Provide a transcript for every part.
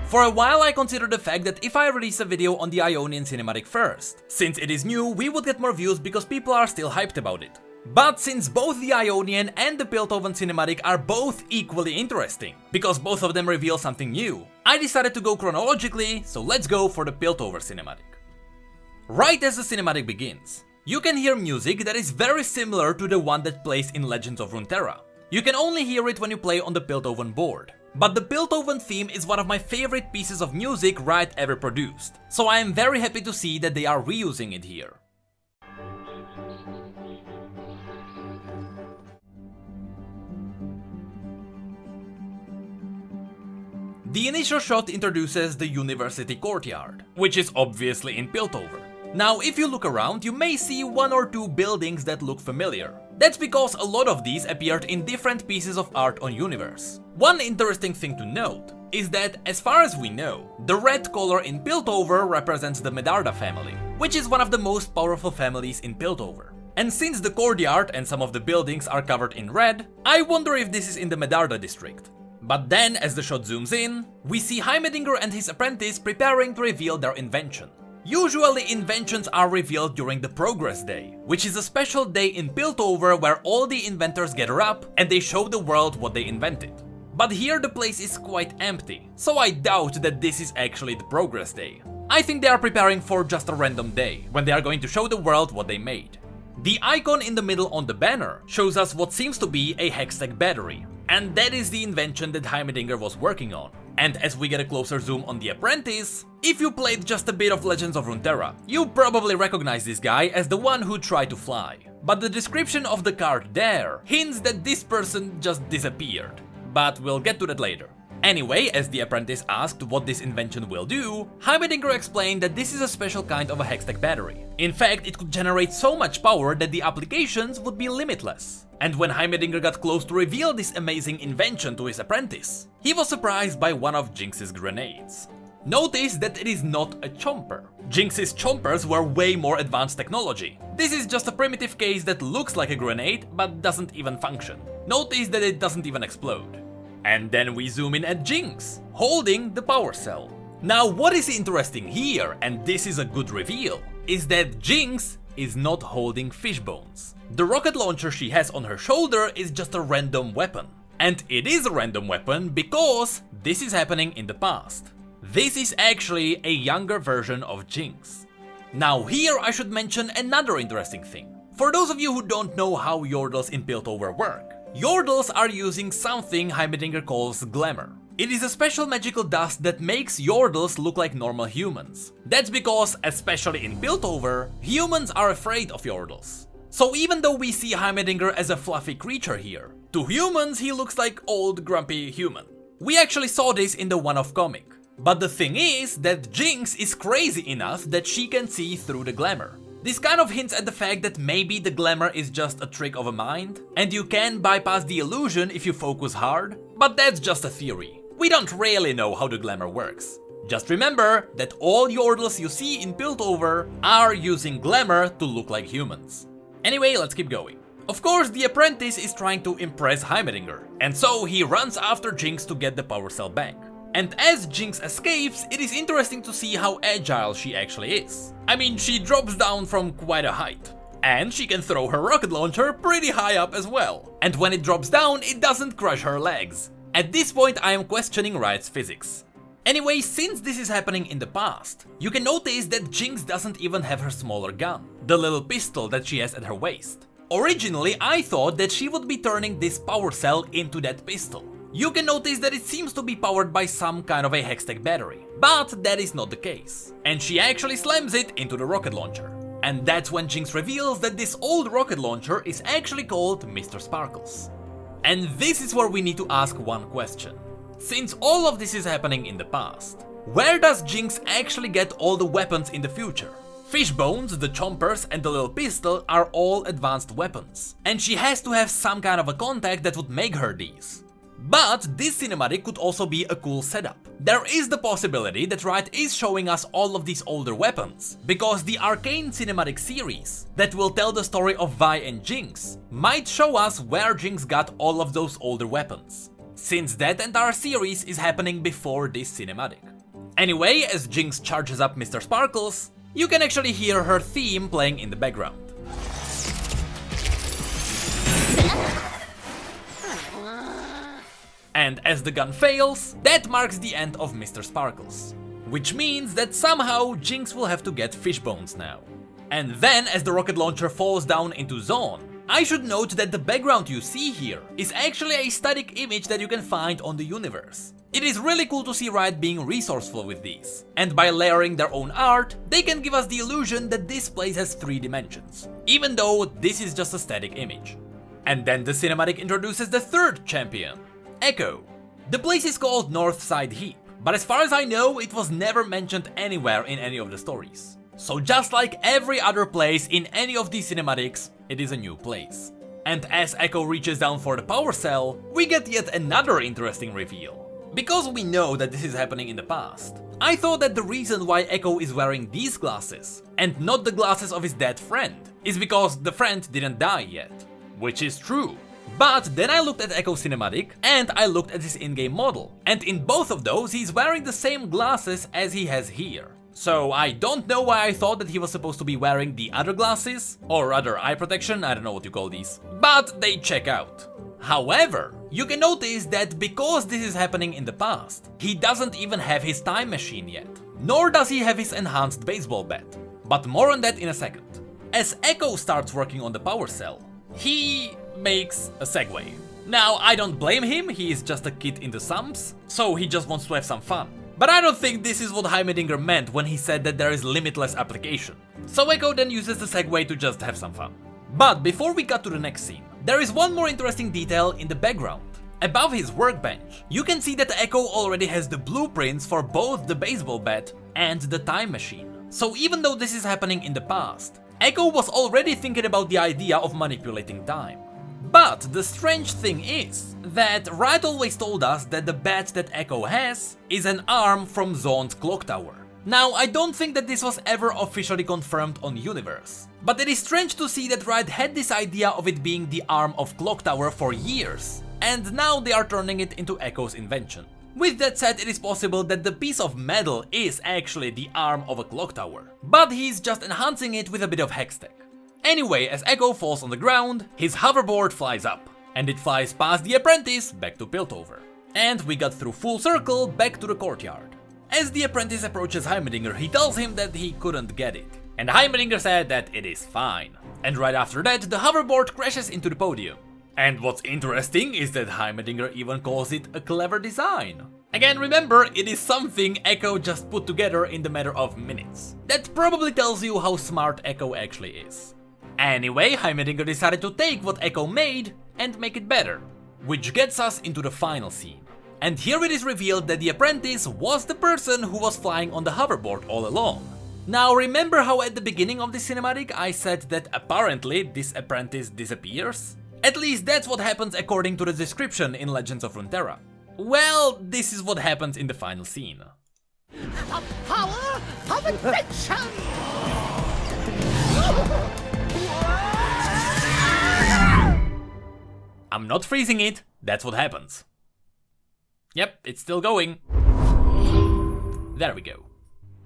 For a while I considered the fact that if I release a video on the Ionian cinematic first, since it is new, we would get more views because people are still hyped about it. But since both the Ionian and the Piltover cinematic are both equally interesting, because both of them reveal something new, I decided to go chronologically, so let's go for the Piltover cinematic. Right as the cinematic begins, you can hear music that is very similar to the one that plays in Legends of Runeterra. You can only hear it when you play on the Piltover board. But the Piltover theme is one of my favorite pieces of music Riot ever produced, so I am very happy to see that they are reusing it here. The initial shot introduces the University Courtyard, which is obviously in Piltover. Now, if you look around, you may see one or two buildings that look familiar. That's because a lot of these appeared in different pieces of art on Universe. One interesting thing to note is that, as far as we know, the red color in Piltover represents the Medarda family, which is one of the most powerful families in Piltover. And since the courtyard and some of the buildings are covered in red, I wonder if this is in the Medarda district. But then, as the shot zooms in, we see Heimerdinger and his apprentice preparing to reveal their invention. Usually inventions are revealed during the Progress Day, which is a special day in Piltover where all the inventors gather up and they show the world what they invented. But here the place is quite empty, so I doubt that this is actually the Progress Day. I think they are preparing for just a random day, when they are going to show the world what they made. The icon in the middle on the banner shows us what seems to be a Hextech battery, and that is the invention that Heimerdinger was working on. And as we get a closer zoom on the apprentice, if you played just a bit of Legends of Runeterra, you probably recognize this guy as the one who tried to fly. But the description of the card there hints that this person just disappeared. But we'll get to that later. Anyway, as the apprentice asked what this invention will do, Heimerdinger explained that this is a special kind of a Hextech battery. In fact, it could generate so much power that the applications would be limitless. And when Heimerdinger got close to reveal this amazing invention to his apprentice, he was surprised by one of Jinx's grenades. Notice that it is not a chomper. Jinx's chompers were way more advanced technology. This is just a primitive case that looks like a grenade, but doesn't even function. Notice that it doesn't even explode. And then we zoom in at Jinx, holding the power cell. Now what is interesting here, and this is a good reveal, is that Jinx is not holding fish bones. The rocket launcher she has on her shoulder is just a random weapon. And it is a random weapon because this is happening in the past. This is actually a younger version of Jinx. Now here I should mention another interesting thing. For those of you who don't know how Yordles in Piltover work, Yordles are using something Heimerdinger calls glamour. It is a special magical dust that makes Yordles look like normal humans. That's because, especially in Piltover, humans are afraid of Yordles. So even though we see Heimerdinger as a fluffy creature here, to humans he looks like old grumpy human. We actually saw this in the one-off comic. But the thing is that Jinx is crazy enough that she can see through the glamour. This kind of hints at the fact that maybe the glamour is just a trick of a mind, and you can bypass the illusion if you focus hard, but that's just a theory. We don't really know how the glamour works. Just remember that all Yordles you see in Piltover are using glamour to look like humans. Anyway, let's keep going. Of course, the apprentice is trying to impress Heimerdinger, and so he runs after Jinx to get the power cell back. And as Jinx escapes, it is interesting to see how agile she actually is. I mean, she drops down from quite a height. And she can throw her rocket launcher pretty high up as well. And when it drops down, it doesn't crush her legs. At this point, I am questioning Riot's physics. Anyway, since this is happening in the past, you can notice that Jinx doesn't even have her smaller gun, the little pistol that she has at her waist. Originally, I thought that she would be turning this power cell into that pistol. You can notice that it seems to be powered by some kind of a Hextech battery, but that is not the case. And she actually slams it into the rocket launcher. And that's when Jinx reveals that this old rocket launcher is actually called Mr. Sparkles. And this is where we need to ask one question. Since all of this is happening in the past, where does Jinx actually get all the weapons in the future? Fishbones, the chompers and the little pistol are all advanced weapons, and she has to have some kind of a contact that would make her these. But this cinematic could also be a cool setup. There is the possibility that Riot is showing us all of these older weapons, because the Arcane cinematic series that will tell the story of Vi and Jinx might show us where Jinx got all of those older weapons, since that entire series is happening before this cinematic. Anyway, as Jinx charges up Mr. Sparkles, you can actually hear her theme playing in the background. And as the gun fails, that marks the end of Mr. Sparkles. Which means that somehow Jinx will have to get fish bones now. And then as the rocket launcher falls down into Zone, I should note that the background you see here is actually a static image that you can find on the universe. It is really cool to see Riot being resourceful with these, and by layering their own art, they can give us the illusion that this place has 3 dimensions, even though this is just a static image. And then the cinematic introduces the 3rd champion, Echo. The place is called Northside Heap, but as far as I know, it was never mentioned anywhere in any of the stories. So just like every other place in any of these cinematics, it is a new place. And as Echo reaches down for the power cell, we get yet another interesting reveal. Because we know that this is happening in the past, I thought that the reason why Echo is wearing these glasses, and not the glasses of his dead friend, is because the friend didn't die yet. Which is true. But then I looked at Echo's cinematic, and I looked at his in-game model, and in both of those he's wearing the same glasses as he has here. So I don't know why I thought that he was supposed to be wearing the other glasses, or rather eye protection, I don't know what you call these, but they check out. However, you can notice that because this is happening in the past, he doesn't even have his time machine yet, nor does he have his enhanced baseball bat, but more on that in a second. As Echo starts working on the power cell, he makes a Segway. Now I don't blame him, he is just a kid in the sumps, so he just wants to have some fun. But I don't think this is what Heimerdinger meant when he said that there is limitless application. So Echo then uses the Segway to just have some fun. But before we cut to the next scene, there is one more interesting detail in the background. Above his workbench, you can see that Echo already has the blueprints for both the baseball bat and the time machine. So even though this is happening in the past, Echo was already thinking about the idea of manipulating time. But the strange thing is that Riot always told us that the bat that Echo has is an arm from Zone's clock tower. Now, I don't think that this was ever officially confirmed on Universe, but it is strange to see that Riot had this idea of it being the arm of Clock Tower for years, and now they are turning it into Echo's invention. With that said, it is possible that the piece of metal is actually the arm of a clock tower, but he's just enhancing it with a bit of hextech. Anyway, as Echo falls on the ground, his hoverboard flies up, and it flies past the apprentice back to Piltover. And we got through full circle back to the courtyard. As the apprentice approaches Heimerdinger, he tells him that he couldn't get it, and Heimerdinger said that it is fine. And right after that, the hoverboard crashes into the podium. And what's interesting is that Heimerdinger even calls it a clever design. Again, remember, it is something Echo just put together in the matter of minutes. That probably tells you how smart Echo actually is. Anyway, Heimerdinger decided to take what Echo made and make it better, which gets us into the final scene. And here it is revealed that the apprentice was the person who was flying on the hoverboard all along. Now remember how at the beginning of the cinematic I said that apparently this apprentice disappears? At least that's what happens according to the description in Legends of Runeterra. Well, this is what happens in the final scene. The power of invention! I'm not freezing it, that's what happens. Yep, it's still going. There we go.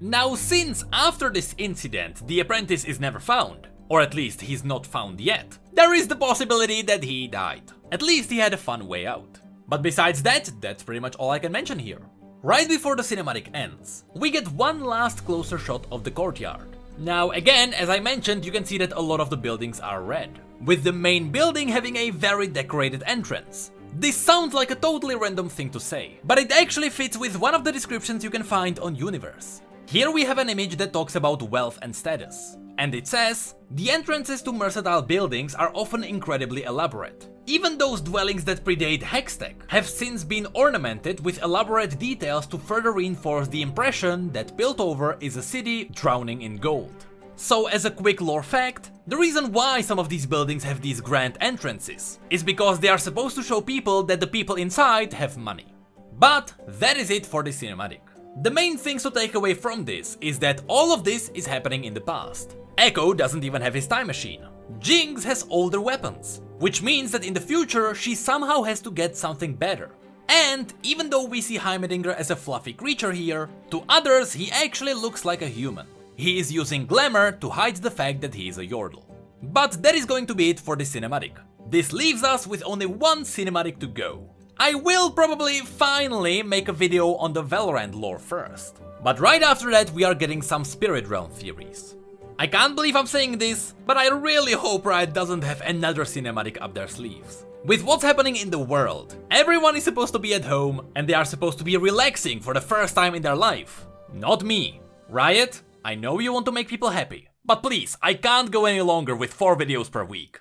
Now, since after this incident the apprentice is never found, or at least he's not found yet, there is the possibility that he died. At least he had a fun way out. But besides that, that's pretty much all I can mention here. Right before the cinematic ends, we get one last closer shot of the courtyard. Now again, as I mentioned, you can see that a lot of the buildings are red, with the main building having a very decorated entrance. This sounds like a totally random thing to say, but it actually fits with one of the descriptions you can find on Universe. Here we have an image that talks about wealth and status, and it says, the entrances to Mercantile buildings are often incredibly elaborate. Even those dwellings that predate Hextech have since been ornamented with elaborate details to further reinforce the impression that Piltover is a city drowning in gold. So as a quick lore fact, the reason why some of these buildings have these grand entrances is because they are supposed to show people that the people inside have money. But that is it for this cinematic. The main things to take away from this is that all of this is happening in the past. Echo doesn't even have his time machine. Jinx has older weapons, which means that in the future she somehow has to get something better. And even though we see Heimerdinger as a fluffy creature here, to others he actually looks like a human. He is using glamour to hide the fact that he is a Yordle. But that is going to be it for the cinematic. This leaves us with only one cinematic to go. I will probably finally make a video on the Valorant lore first. But right after that we are getting some Spirit Realm theories. I can't believe I'm saying this, but I really hope Riot doesn't have another cinematic up their sleeves. With what's happening in the world, everyone is supposed to be at home and they are supposed to be relaxing for the first time in their life. Not me. Riot, I know you want to make people happy, but please, I can't go any longer with 4 videos per week.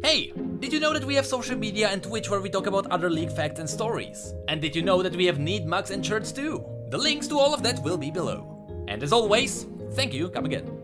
Hey, did you know that we have social media and Twitch where we talk about other League facts and stories? And did you know that we have Need mugs and shirts too? The links to all of that will be below. And as always, thank you, come again.